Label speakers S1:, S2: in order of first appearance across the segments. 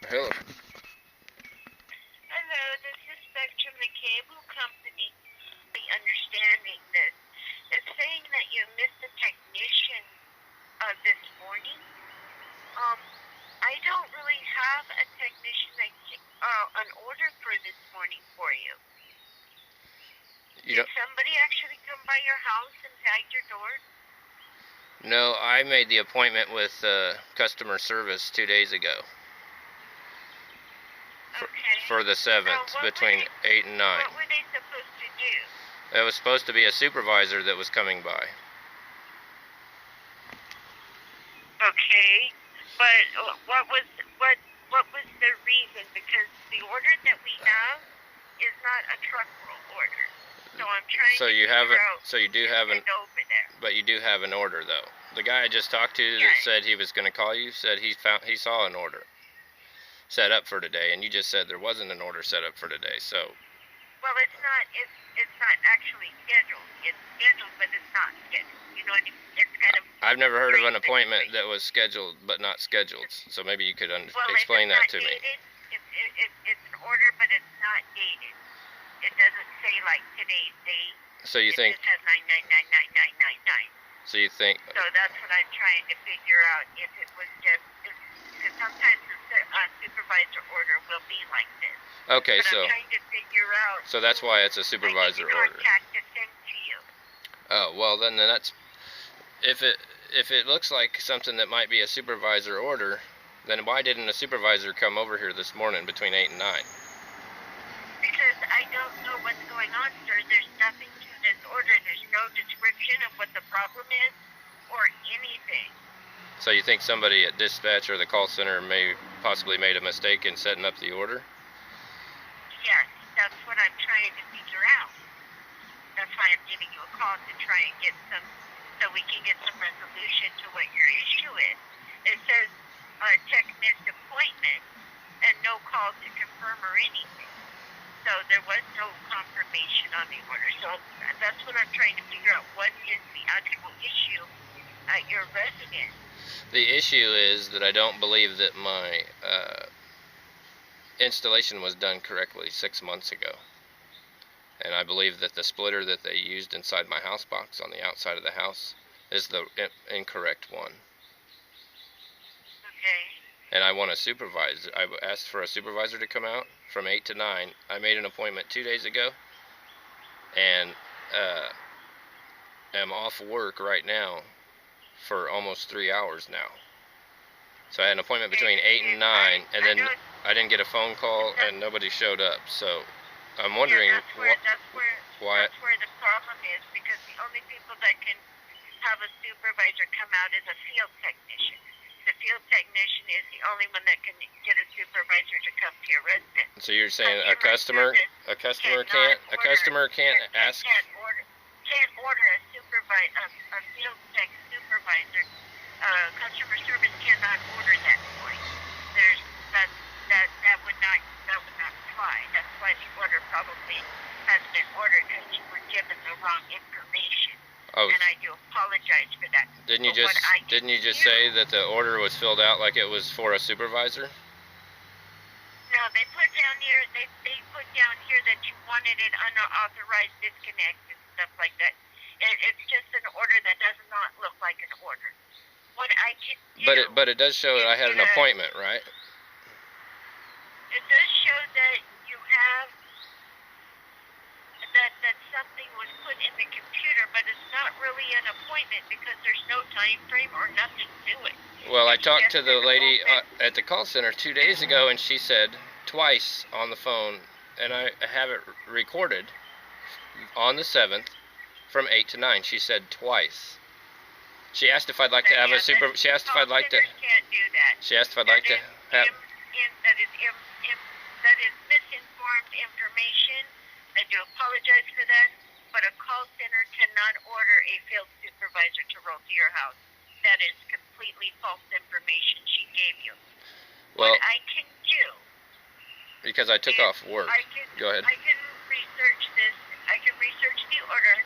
S1: Hello.
S2: Hello, this is Spectrum, the cable company. The understanding this. It's saying that you missed a technician this morning. I don't really have a technician an order for this morning for you. Did somebody actually come by your house and tag your door?
S1: No, I made the appointment with customer service 2 days ago. For the 7th, between 8 and 9.
S2: What were they supposed to do?
S1: It was supposed to be a supervisor that was coming by.
S2: Okay, but what was the reason? Because the order that we have is not a truck roll order. So I'm trying to figure out.
S1: So you do have an.
S2: Over there.
S1: But you do have an order though. The guy I just talked to that said he was going to call you said he saw an order set up for today, and you just said there wasn't an order set up for today. So.
S2: Well, it's not actually scheduled. It's scheduled, but it's not scheduled. You know what I mean? It's kind of.
S1: I've never heard of an appointment that was scheduled but not scheduled. So maybe you could explain that to me.
S2: It's an order, but it's not dated. It doesn't say like today's date.
S1: So you think?
S2: It just has 9999999.
S1: So you think?
S2: So that's what I'm trying to figure out. If it was just, because sometimes a supervisor order will be like this.
S1: Okay,
S2: but
S1: so.
S2: I'm trying to figure out.
S1: So that's why it's a supervisor order.
S2: Contact to send to you.
S1: Oh well, then that's. If it looks like something that might be a supervisor order, then why didn't a supervisor come over here this morning between 8 and 9?
S2: Because I don't know what's going on, sir. There's nothing to this order. There's no description of what the problem is or anything.
S1: So you think somebody at dispatch or the call center may possibly made a mistake in setting up the order?
S2: Yes, that's what I'm trying to figure out. That's why I'm giving you a call to try and get some, so we can get some resolution to what your issue is. It says check missed appointment and no call to confirm or anything. So there was no confirmation on the order. So that's what I'm trying to figure out. What is the actual issue at your residence?
S1: The issue is that I don't believe that my installation was done correctly 6 months ago. And I believe that the splitter that they used inside my house box on the outside of the house is the incorrect one.
S2: Okay.
S1: And I want a supervisor. I asked for a supervisor to come out from 8 to 9. I made an appointment 2 days ago, and am off work right now for almost 3 hours now. So I had an appointment between 8 and 9, and then I didn't get a phone call, and nobody showed up. So I'm wondering
S2: that's where the problem is, because the only people that can have a supervisor come out is a field technician. The field technician is the only one that can get a supervisor to come to your residence.
S1: So you're saying a customer can't ask.
S2: Can't order a field tech supervisor. Customer service cannot order that point. That would not fly. That's why the order probably has been ordered, because you were given the wrong information.
S1: Oh.
S2: And I do apologize for that.
S1: Didn't you just say that the order was filled out like it was for a supervisor?
S2: No, they put down here that you wanted it unauthorized disconnect and stuff like that. It's just an order that does not look like an order. What I can do.
S1: But it does show that I had an appointment, right?
S2: It does show that you have. That something was put in the computer, but it's not really an appointment because there's no time frame or nothing to it.
S1: Well, I talked to the lady at the call center 2 days ago, and she said twice on the phone, and I have it recorded on the 7th from 8 to 9. She said twice. She asked if I'd like to have a super. She asked if I'd like to.
S2: Can't do that.
S1: She asked if I'd like to have.
S2: That is misinformed information. I do apologize for that, but a call center cannot order a field supervisor to roll to your house. That is completely false information she gave you.
S1: Well,
S2: what I can do,
S1: because I took off work. Go ahead.
S2: I can research this. I can research the order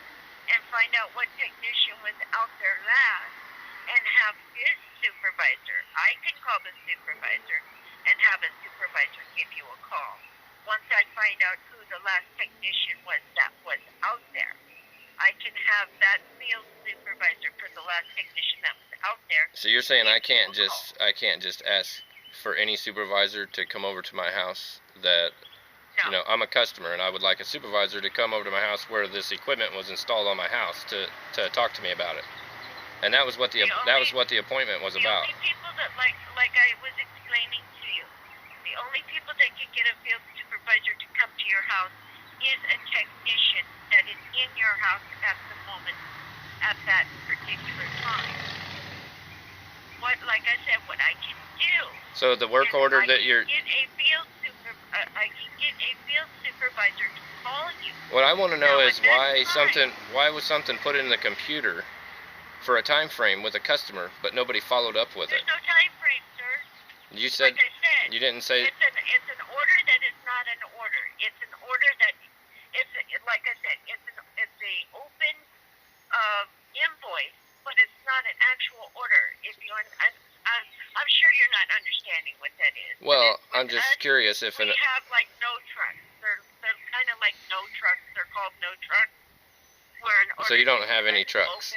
S2: and find out what technician was out there last and have his supervisor. I can call the supervisor and have have a supervisor give you a call. Once I find out who the last technician was that was out there, I can have that field supervisor for the last technician that was out there.
S1: So you're saying I can't just ask for any supervisor to come over to my house that,
S2: No.
S1: you know, I'm a customer and I would like a supervisor to come over to my house where this equipment was installed on my house to talk to me about it. And that was what the appointment was about.
S2: The only people that, like I was explaining to you, the only people that can get a field supervisor to come to your house is a technician that is in your house at the moment, at that particular time. Like I said, what I can do.
S1: So the work order that you're.
S2: I can get a field supervisor to call you.
S1: What I want to know is why was something put in the computer for a time frame with a customer, but nobody followed up with it.
S2: There's no time frame, sir.
S1: You said,
S2: like I said,
S1: you didn't say.
S2: It's an order that is not an order. It's an order that like I said, it's a open invoice, but it's not an actual order. If you, I'm sure you're not understanding what that is.
S1: Well, I'm just curious if
S2: we have like no trucks. They're kind of like no trucks. They're called no trucks.
S1: So you don't have any trucks.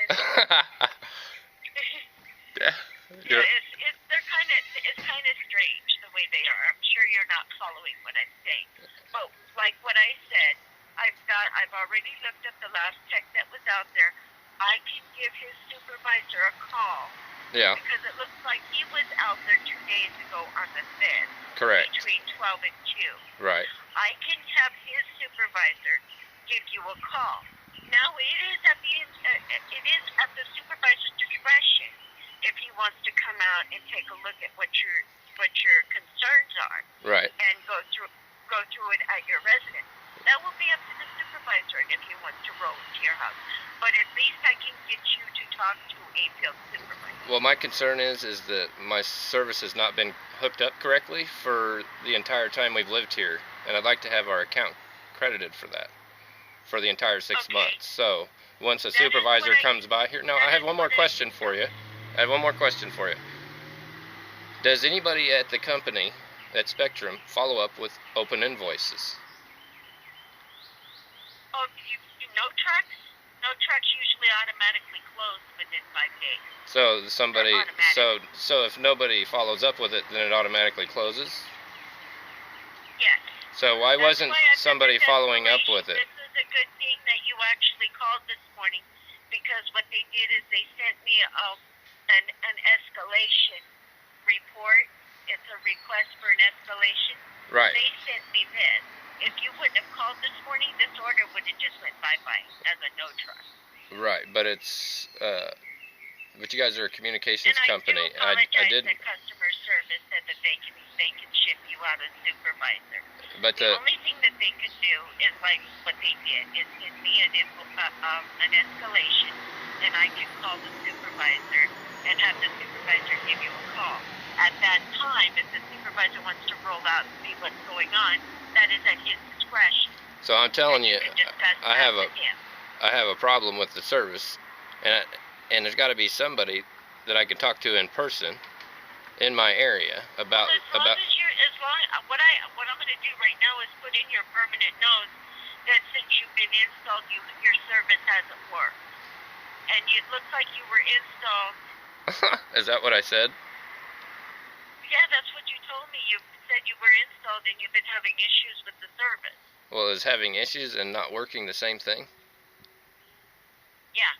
S2: Yeah, it's kind of strange the way they are. I'm sure you're not following what I'm saying. But like what I said, I've already looked at the last tech that was out there. I can give his supervisor a call.
S1: Yeah.
S2: Because it looks like he was out there 2 days ago on the 5th.
S1: Correct.
S2: Between 12 and 2.
S1: Right.
S2: I can have his supervisor give you a call. Now it is at the supervisor's discretion if he wants to come out and take a look at what your concerns are.
S1: Right.
S2: And go through it at your residence. That will be up to the supervisor and if he wants to roll into your house. But at least I can get you to talk to a field supervisor.
S1: Well, my concern is that my service has not been hooked up correctly for the entire time we've lived here, and I'd like to have our account credited for that for the entire 6 months. So once a supervisor comes by here, I have one more question for you. Does anybody at the company, at Spectrum, follow up with open invoices?
S2: Oh, no trucks? No trucks usually automatically close within 5 days.
S1: So if nobody follows up with it, then it automatically closes?
S2: Yes.
S1: So why wasn't somebody following up with it?
S2: This is a good thing that you actually called this morning, because what they did is they sent me an escalation report. It's a request for an escalation.
S1: Right.
S2: They sent me this. If you wouldn't have called this morning, this order would have just went bye-bye as a no trust.
S1: Right, but it's but you guys are a communications company.
S2: I did. The customer service said that they can ship you out a supervisor.
S1: But
S2: the only thing that they could do is like what they did is send me an escalation, and I can call the supervisor and have the supervisor give you a call. At that time, if the supervisor wants to roll out and see what's going on, that is at his discretion.
S1: So I'm telling you, I have a problem with the service, and there's got to be somebody that I can talk to in person in my area about.
S2: What I'm going to do right now is put in your permanent notes that since you've been installed, your service hasn't worked, and it looks like you were installed.
S1: Is that what I said?
S2: Yeah, that's what you told me. You said you were installed and you've been having issues with the service.
S1: Well, is having issues and not working the same thing?
S2: Yeah.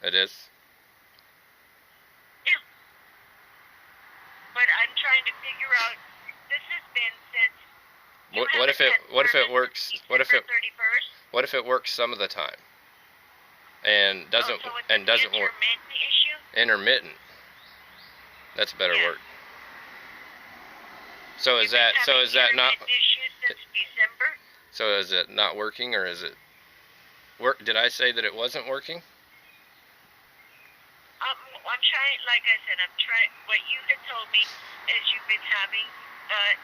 S1: It is?
S2: Yeah. But I'm trying to figure out, this has been since...
S1: What if it works? What if it
S2: 31st?
S1: What if it works some of the time and doesn't
S2: so it's
S1: and doesn't work?
S2: Intermittent issue?
S1: Intermittent. That's a better word. So is that not
S2: issues since December?
S1: So is it not working, or is it work? Did I say that it wasn't working?
S2: I'm trying, like I said, what you had told me is you've been having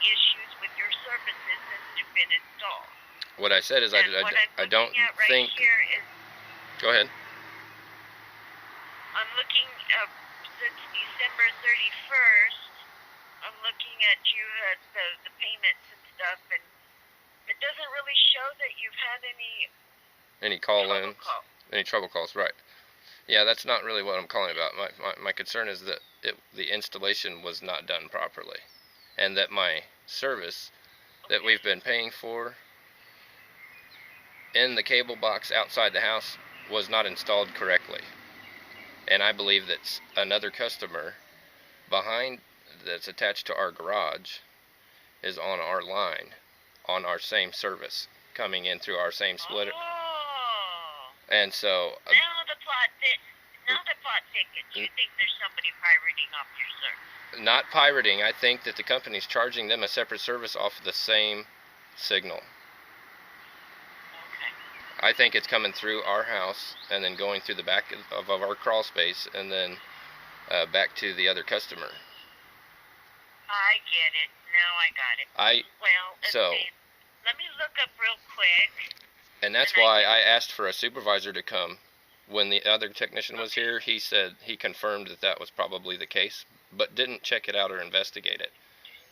S2: issues with your services since you've been installed.
S1: What I said is I don't think.
S2: Here is,
S1: go ahead.
S2: I'm looking since December 31st. I'm looking at you at the payments and stuff, and it doesn't really show that you've had
S1: Any
S2: trouble
S1: call-ins,
S2: calls.
S1: any trouble calls, right? Yeah, that's not really what I'm calling about. My concern is that the installation was not done properly, and that my service that we've been paying for in the cable box outside the house was not installed correctly. And I believe that another customer behind that's attached to our garage is on our line, on our same service, coming in through our same splitter.
S2: Oh.
S1: And so
S2: Now the plot thickens. You think there's somebody pirating off your service?
S1: not pirating. I think that the company's charging them a separate service off of the same signal.
S2: Okay.
S1: I think it's coming through our house and then going through the back of our crawl space and then back to the other customer.
S2: I get it. Now I got it. Let me look up real quick.
S1: And that's why I asked for a supervisor to come. When the other technician was here, he said he confirmed that that was probably the case, but didn't check it out or investigate it.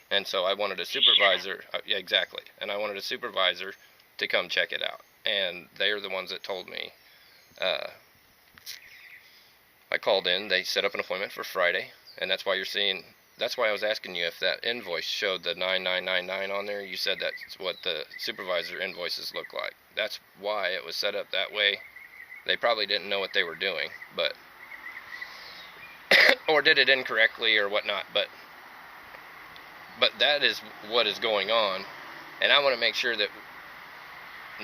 S1: And so I wanted a supervisor. Yeah, exactly. And I wanted a supervisor to come check it out. And they are the ones that told me. I called in. They set up an appointment for Friday, and that's why you're seeing. That's why I was asking you if that invoice showed the 9999 on there. You said that's what the supervisor invoices look like. That's why it was set up that way. They probably didn't know what they were doing, but or did it incorrectly or whatnot. But that is what is going on, and I want to make sure that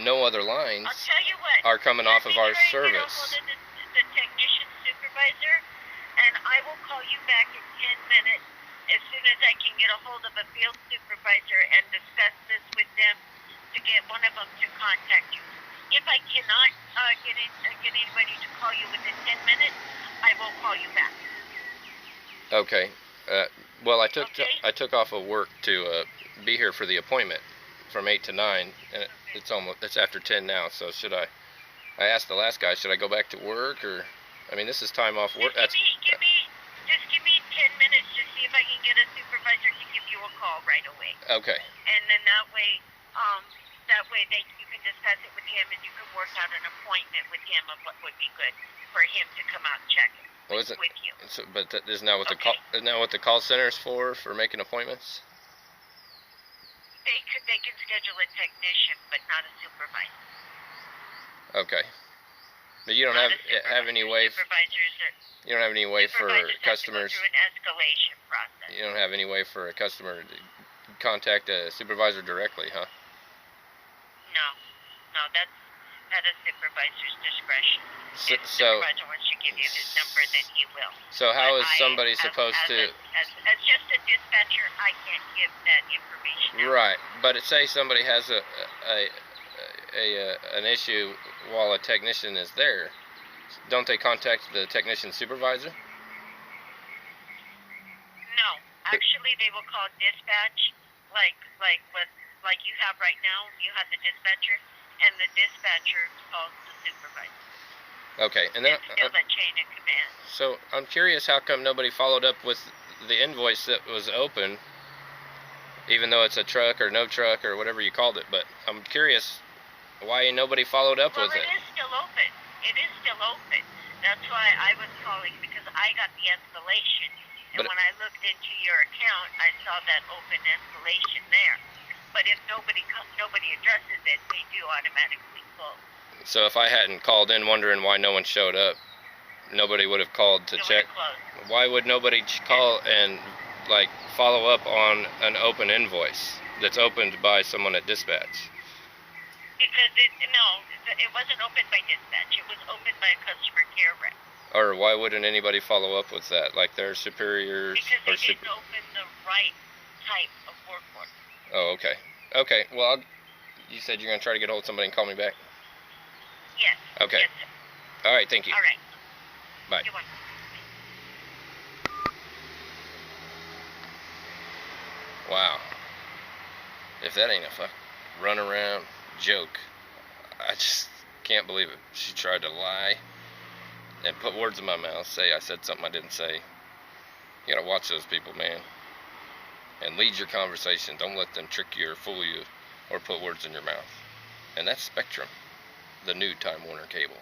S1: no other lines are coming off of our service.
S2: The technician supervisor, and I will call you back in 10 minutes as soon as I can get a hold of a field supervisor and discuss this with them to get one of them to contact you. If I cannot get anybody to call you within 10 minutes, I will call you back.
S1: Okay. Well, I took off of work to be here for the appointment from 8 to 9, and it's after 10 now. So should I asked the last guy, should I go back to work, or I mean, this is time off work.
S2: Just give me 10 minutes to see if I can get a supervisor to give you a call right away.
S1: Okay.
S2: And then that way you can discuss it with him, and you can work out an appointment with him of what would be good for him to come out and check it with you.
S1: So, but isn't that what isn't that what the call center is for making appointments?
S2: They can schedule a technician, but not a supervisor.
S1: Okay. But you don't have any way. You don't have any way for customers.
S2: Through an escalation process.
S1: You don't have any way for a customer to contact a supervisor directly, huh?
S2: No, that's at a supervisor's discretion. If the
S1: So
S2: supervisor wants to give you his number, then he will.
S1: So how is somebody supposed to?
S2: As just a dispatcher, I can't give that information out.
S1: Right, but say somebody has an issue while a technician is there, don't they contact the technician supervisor?
S2: No, actually, they will call dispatch, like you have right now. You have the dispatcher, and the dispatcher calls the supervisor.
S1: Okay, and then
S2: still that chain of command.
S1: So I'm curious, how come nobody followed up with the invoice that was open, even though it's a truck or no truck or whatever you called it? But I'm curious why nobody followed up with it.
S2: Well, it is still open. It is still open. That's why I was calling, because I got the escalation. And when I looked into your account, I saw that open escalation there. But if nobody addresses it, they do automatically close.
S1: So if I hadn't called in wondering why no one showed up, nobody would have called to check. Why would nobody call and follow up on an open invoice that's opened by someone at dispatch?
S2: Because it wasn't opened by dispatch. It was opened by a customer care rep.
S1: Or why wouldn't anybody follow up with that, like their superiors?
S2: Because they didn't open the right type of work order.
S1: Oh, okay. Okay, well, you said you're going to try to get hold of somebody and call me back?
S2: Yes.
S1: Okay.
S2: Yes, sir.
S1: All right, thank you.
S2: All right.
S1: Bye.
S2: You're welcome.
S1: Wow. If that ain't a run around joke, I just can't believe it. She tried to lie and put words in my mouth, say I said something I didn't say. You gotta watch those people, man. and lead your conversation. Don't let them trick you or fool you or put words in your mouth. And that's Spectrum, the new Time Warner cable.